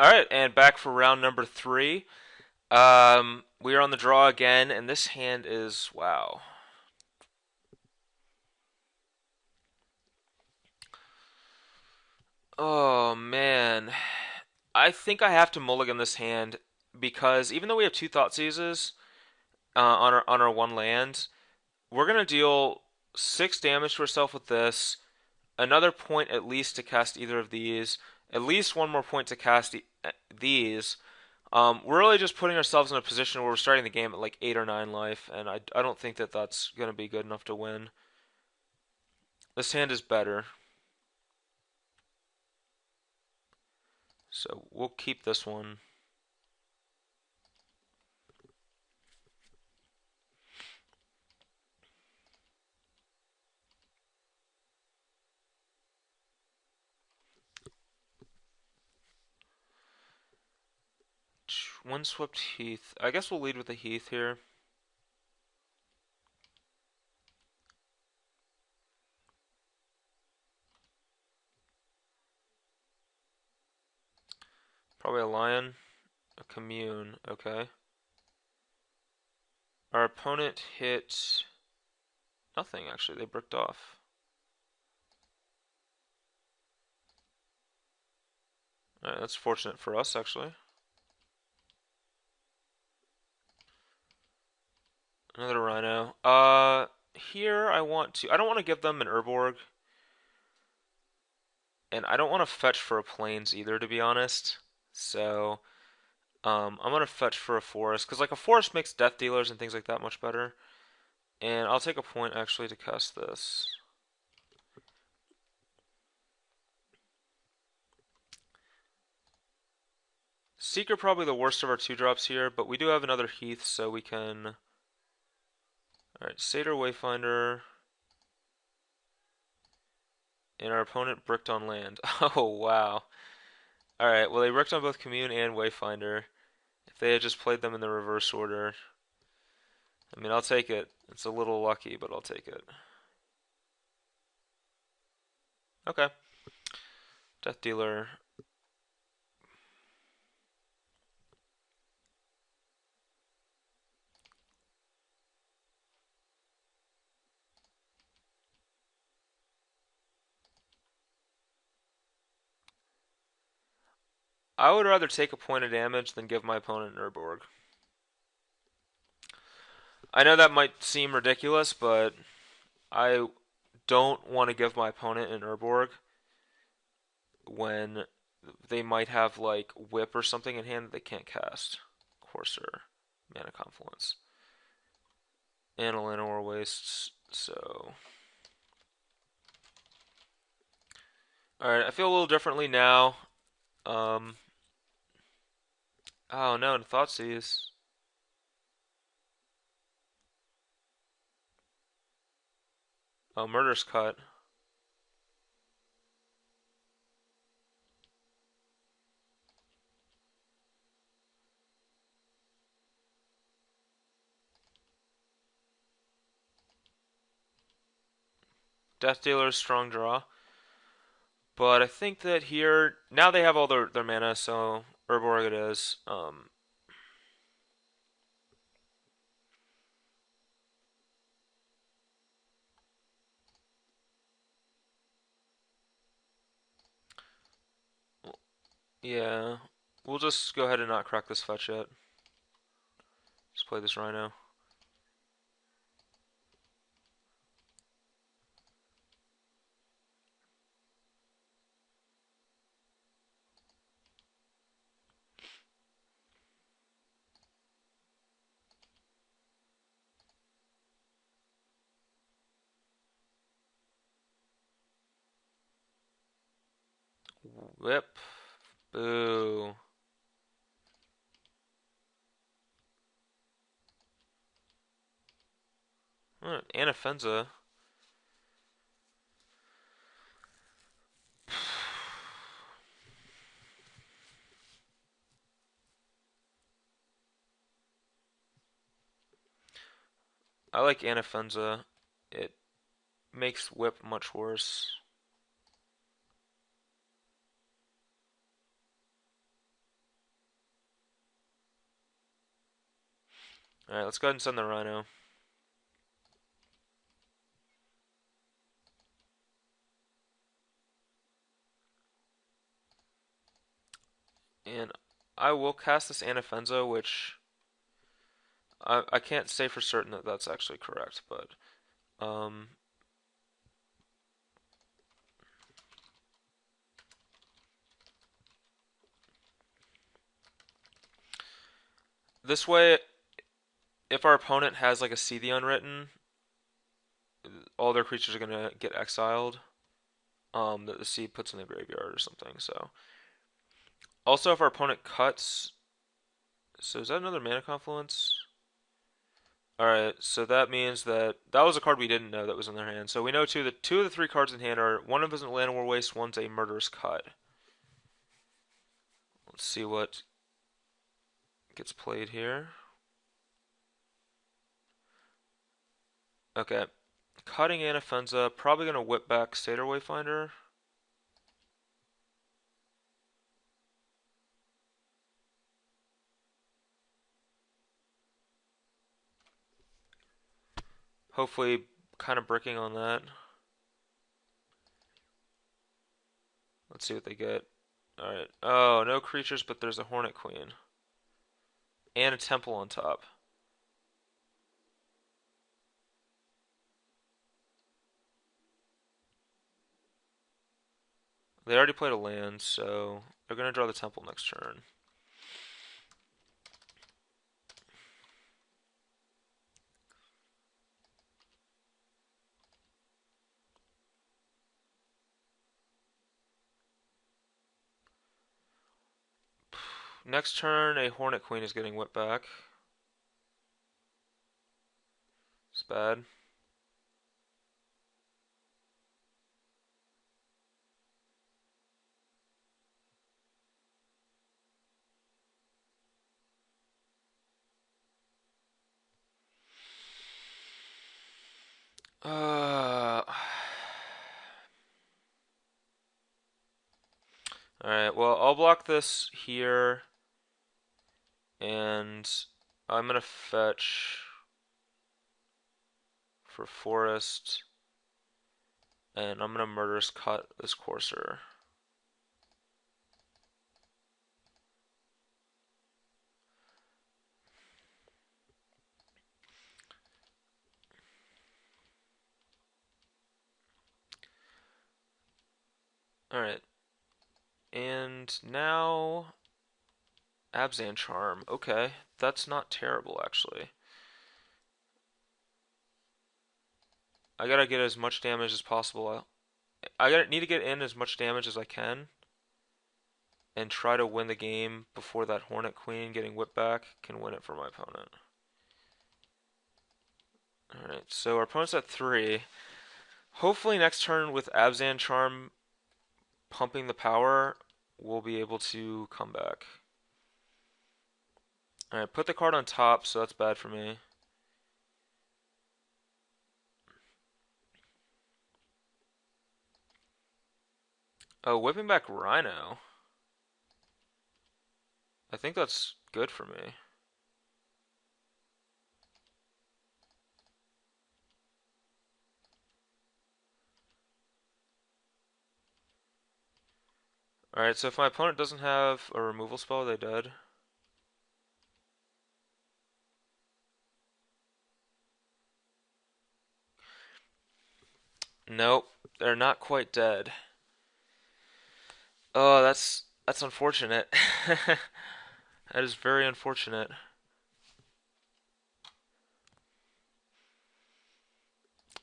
All right, and back for round number three. We are on the draw again, and this hand is wow. Oh man, I think I have to mulligan this hand because even though we have two thought seizes on our one land, we're gonna deal 6 damage to ourselves with this. Another point at least to cast either of these. At least one more point to cast these. We're really just putting ourselves in a position where we're starting the game at like 8 or 9 life, and I don't think that that's going to be good enough to win. This hand is better, so we'll keep this one. Windswept Heath. I guess we'll lead with the Heath here. Probably a Lion, a Commune. Okay. Our opponent hit nothing actually. They bricked off. Alright, that's fortunate for us actually. Another Rhino. Here I don't want to give them an Urborg, and I don't want to fetch for a Plains either, to be honest. So, I'm gonna fetch for a Forest, because like a Forest makes Death Dealers and things like that much better. And I'll take a point actually to cast this. Seeker probably the worst of our 2-drops here, but we do have another Heath, so we can... Alright, Satyr Wayfinder. And our opponent bricked on land. Oh, wow. Alright, well they bricked on both Commune and Wayfinder. If they had just played them in the reverse order, I mean, I'll take it. It's a little lucky, but I'll take it. Okay. Death Dealer. I would rather take a point of damage than give my opponent an Urborg. I know that might seem ridiculous, but I don't want to give my opponent an Urborg when they might have like Whip or something in hand that they can't cast. Courser, Mana Confluence, and a Llanowar Wastes. So, alright, I feel a little differently now. Um, oh no, and Thoughtseize. Oh, Murder's Cut. Death Dealer, strong draw. But I think that here, now they have all their mana, so Urborg it is. Yeah, we'll just go ahead and not crack this fetch yet. Just play this Rhino. Whip. Boo. Anafenza. I like Anafenza. It makes Whip much worse. Alright, let's go ahead and send the Rhino. And I will cast this Anafenza, which I can't say for certain that that's actually correct, but um, this way, if our opponent has like a See the Unwritten, all their creatures are gonna get exiled. That the Sea puts in the graveyard or something. So also, if our opponent cuts, so is that another mana confluence? All right, so that means that that was a card we didn't know that was in their hand. So we know two of the three cards in hand are one of them is a Land War Waste, one's a Murderous Cut. Let's see what gets played here. Okay, cutting Anafenza, probably gonna whip back Satyr Wayfinder. Hopefully, kind of bricking on that. Let's see what they get. All right. Oh, no creatures, but there's a Hornet Queen and a Temple on top. They already played a land, so they're gonna draw the Temple next turn. Next turn, a Hornet Queen is getting whipped back. It's bad. Uh. Alright, well, I'll block this here, and I'm gonna fetch for Forest, and I'm gonna Murderous Cut this Courser. Alright, and now Abzan Charm. Okay, that's not terrible, actually. I gotta get as much damage as possible. I gotta need to get in as much damage as I can and try to win the game before that Hornet Queen getting whipped back can win it for my opponent. Alright, so our opponent's at 3. Hopefully next turn with Abzan Charm pumping the power, we'll be able to come back. Alright, put the card on top, so that's bad for me. Oh, whipping back Rhino. I think that's good for me. Alright, so if my opponent doesn't have a removal spell, they dead. Nope, they're not quite dead. Oh, that's unfortunate. That is very unfortunate.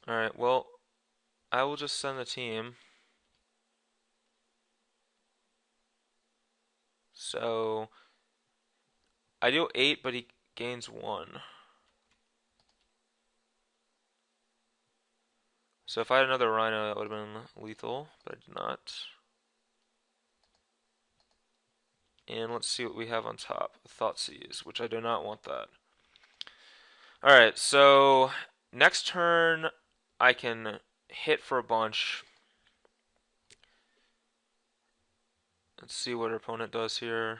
Alright, well, I will just send the team. So, I deal 8, but he gains 1. So if I had another Rhino, that would have been lethal, but I did not. And let's see what we have on top. Thoughtseize, which I do not want that. Alright, so next turn I can hit for a bunch. Let's see what our opponent does here.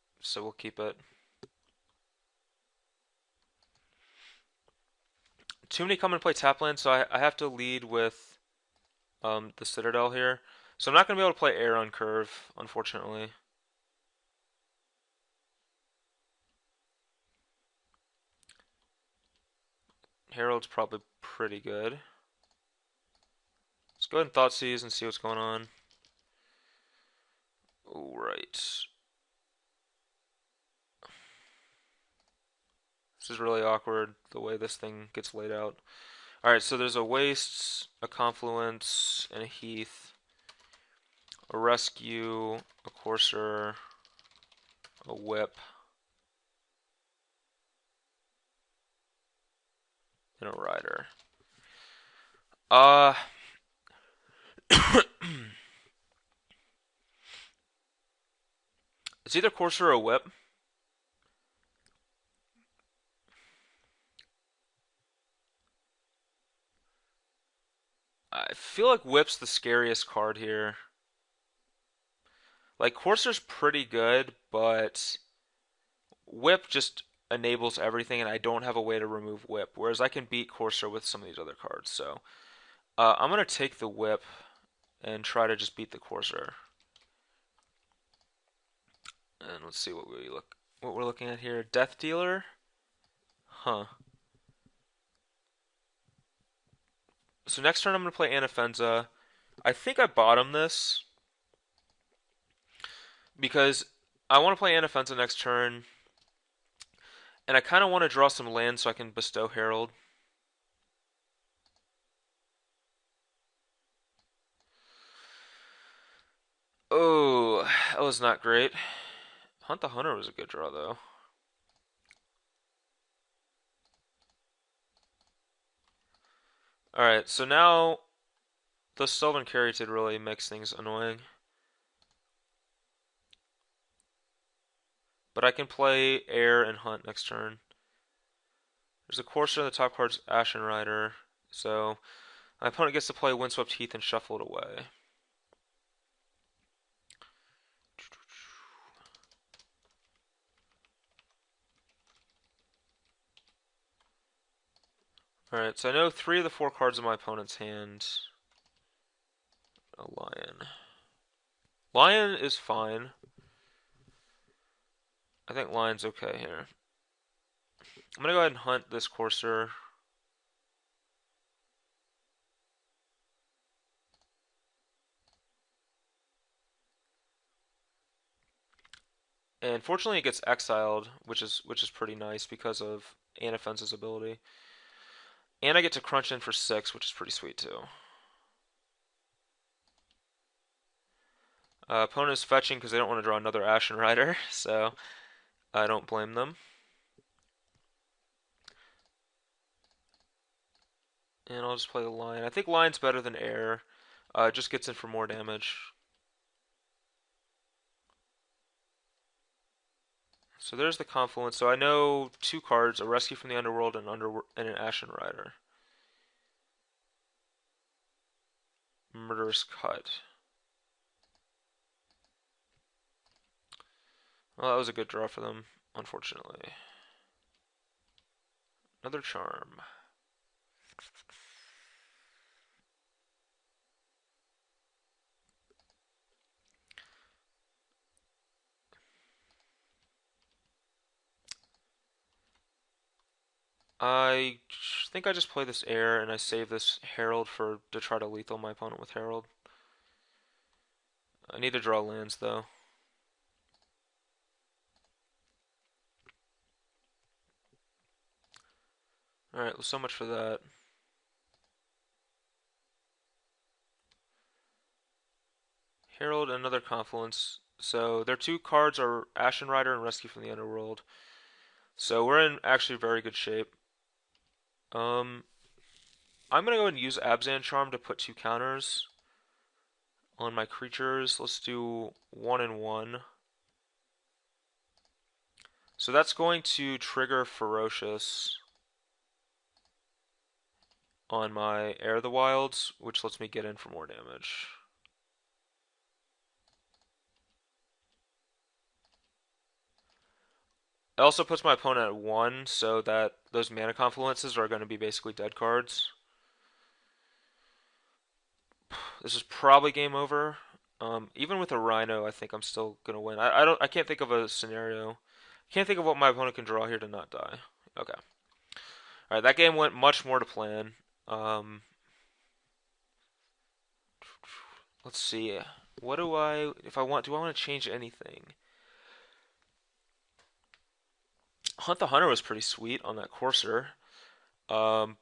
so we'll keep it. Too many come and play tap land, so I have to lead with the Citadel here. So I'm not going to be able to play air on curve, unfortunately. Herald's probably pretty good. Let's go ahead and Thoughtseize and see what's going on. Alright. This is really awkward, the way this thing gets laid out. Alright, so there's a Waste, a Confluence, and a Heath. A Rescue, a Courser, a Whip, and a Rider. It's either Courser or Whip. I feel like Whip's the scariest card here. Like, Courser's pretty good, but Whip just enables everything, and I don't have a way to remove Whip. Whereas I can beat Courser with some of these other cards. So I'm gonna take the Whip and try to just beat the Courser. And let's see what we're looking at here. Death Dealer? Huh. So next turn I'm gonna play Anafenza. I think I bottom this because I want to play Anafenza next turn, and I kind of want to draw some land so I can bestow Herald. Oh, that was not great. Hunt the Hunter was a good draw, though. Alright, so now the Sylvan Caryatid really makes things annoying. But I can play Air and Hunt next turn. There's a Courser in the top card's Ashen Rider, so my opponent gets to play Windswept Heath and shuffle it away. Alright, so I know 3 of the 4 cards in my opponent's hand. A Lion. Lion is fine. I think Lion's okay here. I'm gonna go ahead and hunt this Courser. And fortunately it gets exiled, which is pretty nice because of Anafenza's ability. And I get to crunch in for 6, which is pretty sweet too. Opponent is fetching because they don't want to draw another Ashen Rider, so I don't blame them. And I'll just play the Lion. I think Lion's better than Air. It just gets in for more damage. So there's the Confluence. So I know 2 cards, a Rescue from the Underworld and an Ashen Rider. Murderous Cut. Well, that was a good draw for them, unfortunately. Another Charm. I think I just play this Air and I save this Herald to try to lethal my opponent with Herald. I need to draw lands though. Alright, well, so much for that. Herald and another Confluence. So their 2 cards are Ashen Rider and Rescue from the Underworld. So we're in actually very good shape. I'm gonna go ahead and use Abzan Charm to put 2 counters on my creatures. Let's do 1 and 1. So that's going to trigger Ferocious on my Air of the Wilds, which lets me get in for more damage. It also puts my opponent at 1, so that those mana confluences are going to be basically dead cards. This is probably game over. Even with a Rhino, I think I'm still gonna win. I can't think of a scenario. I can't think of what my opponent can draw here to not die. Okay. All right, that game went much more to plan. Um, let's see. What do I, if I want, do I want to change anything? Hunt the Hunter was pretty sweet on that Courser. Um,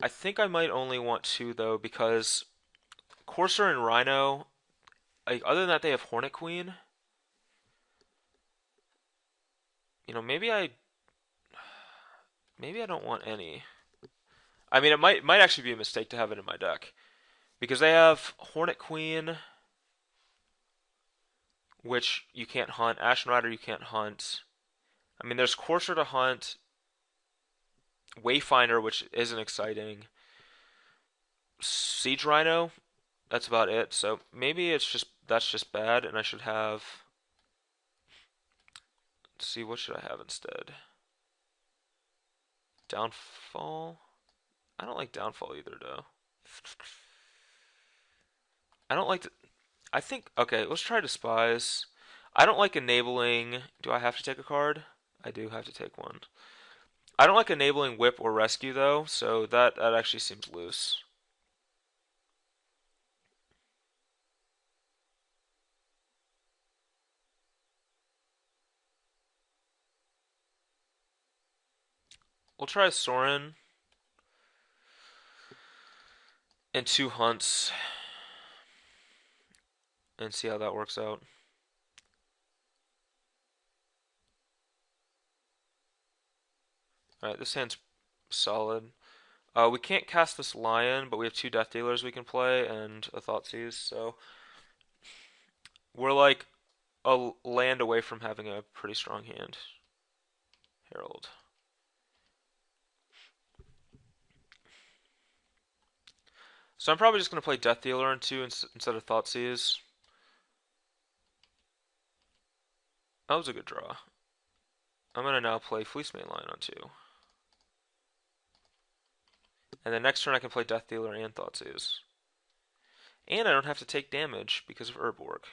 I think I might only want two though because Courser and Rhino, like other than that, they have Hornet Queen. Maybe I don't want any. I mean, it might actually be a mistake to have it in my deck because they have Hornet Queen, which you can't hunt. Ashen Rider you can't hunt. I mean, there's Courser to hunt, Wayfinder, which isn't exciting, Siege Rhino. That's about it. So maybe that's just bad, and I should have. Let's see, what should I have instead? Downfall. I don't like Downfall either, though. I don't like. I think okay. Let's try Despise. I don't like enabling. Do I have to take a card? I do have to take one. I don't like enabling Whip or Rescue though, so that actually seems loose. We'll try Soren and two hunts and see how that works out. Alright, this hand's solid. We can't cast this Lion, but we have two Death Dealers we can play and a Thoughtseize, so we're like a land away from having a pretty strong hand. Herald. So I'm probably just going to play Death Dealer on 2 instead of Thoughtseize. That was a good draw. I'm going to now play Fleece Mainline on 2. And then next turn I can play Death Dealer and Thoughtseize. And I don't have to take damage because of Urborg.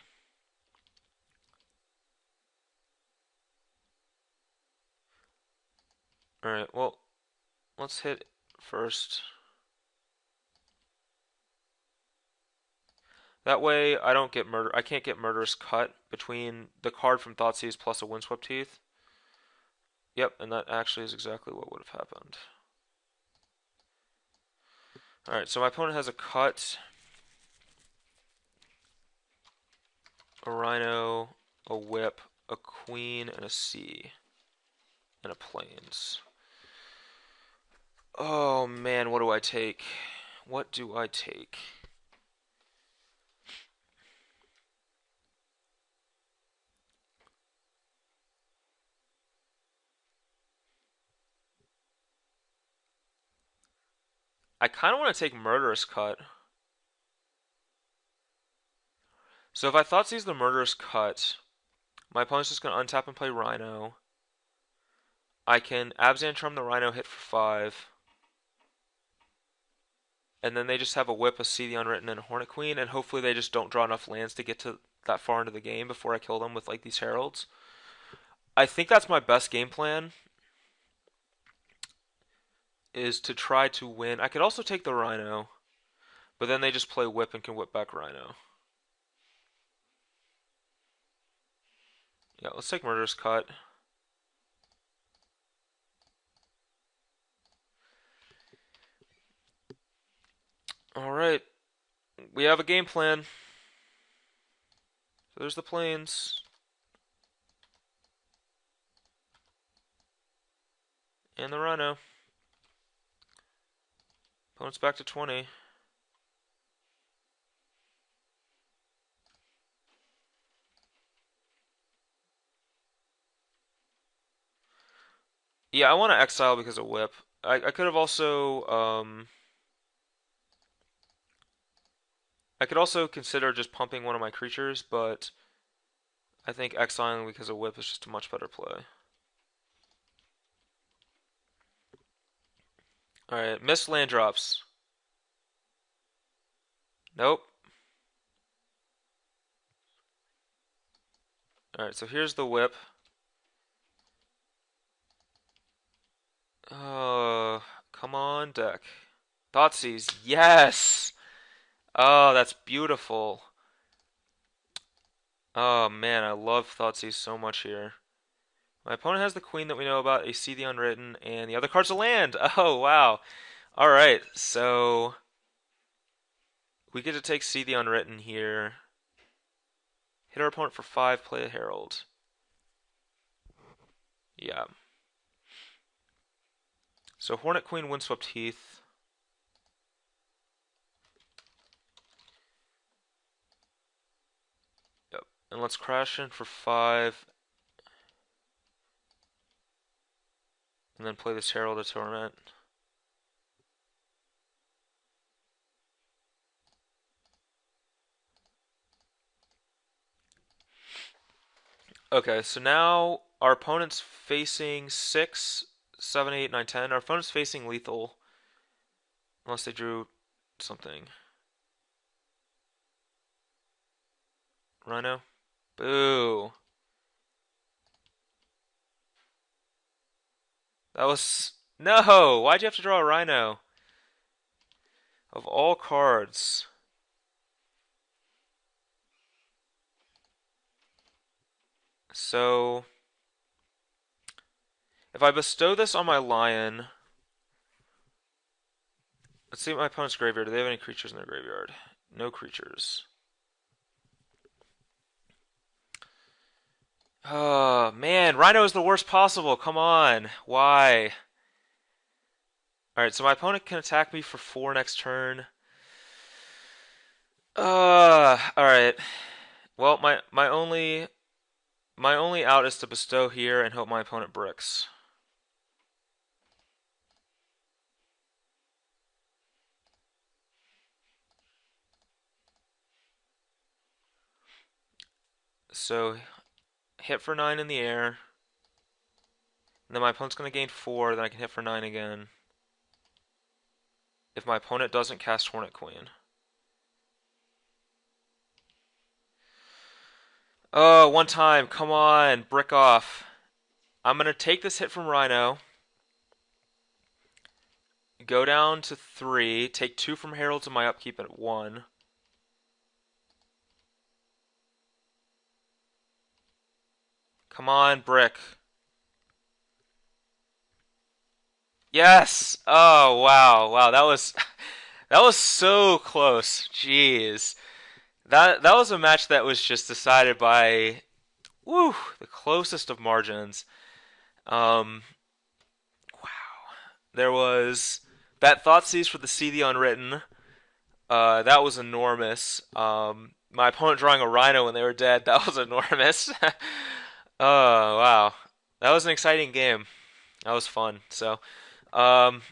Alright, well, let's hit first. That way I don't get I can't get Murderous Cut between the card from Thoughtseize plus a Windswept Teeth. Yep, and that actually is exactly what would have happened. Alright, so my opponent has a cut, a Rhino, a Whip, a Queen, and a C, and a Plains. Oh man, what do I take? What do I take? I kind of want to take Murderous Cut. So if I Thoughtseize the Murderous Cut, my opponent's just going to untap and play Rhino. I can Abzan Charm the Rhino, hit for 5. And then they just have a Whip, a See the Unwritten, and a Hornet Queen, and hopefully they just don't draw enough lands to get to that far into the game before I kill them with like these Heralds. I think that's my best game plan, is to try to win. I could also take the Rhino, but then they just play Whip and can whip back Rhino. Yeah, let's take Murderous Cut. Alright, we have a game plan. So there's the Plains. And the Rhino. Opponent's back to 20. Yeah, I want to exile because of Whip. I could have also I could also consider just pumping one of my creatures, but I think exiling because of Whip is just a much better play. Alright, missed land drops. Nope. Alright, so here's the whip. Oh, come on, deck. Thoughtseize, yes! Oh, that's beautiful. Oh man, I love Thoughtseize so much here. My opponent has the queen that we know about, a See the Unwritten, and the other card's a land. Oh, wow. Alright, so we get to take See the Unwritten here. Hit our opponent for 5, play a Herald. Yeah. So Hornet Queen, Windswept Heath. Yep. And let's crash in for 5. And then play this Herald of Torment. Okay, so now our opponent's facing 6, 7, 8, 9, 10. Our opponent's facing lethal. Unless they drew something. Rhino? Boo. That was... No! Why'd you have to draw a Rhino? Of all cards. So... if I bestow this on my lion... Let's see my opponent's graveyard. Do they have any creatures in their graveyard? No creatures. Oh, man. Rhino is the worst possible. Come on. Why? Alright, so my opponent can attack me for 4 next turn. Alright. Well, my only out is to bestow here and hope my opponent bricks. So hit for 9 in the air. And then my opponent's going to gain 4, then I can hit for 9 again. If my opponent doesn't cast Hornet Queen. Oh, one time. Come on. Brick off. I'm going to take this hit from Rhino. Go down to 3. Take 2 from Herald to my upkeep at 1. Come on, brick. Yes! Oh, wow. Wow, that was that was so close. Jeez. That was a match that was just decided by the closest of margins. Um wow. There was that Thoughtseize for the See the Unwritten. That was enormous. My opponent drawing a Rhino when they were dead. That was enormous. Oh, wow. That was an exciting game. That was fun. So, um,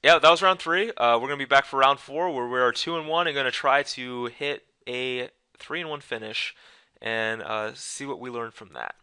yeah, that was round 3. We're gonna be back for round 4, where we are 2-1 and gonna try to hit a 3-1 finish and see what we learned from that.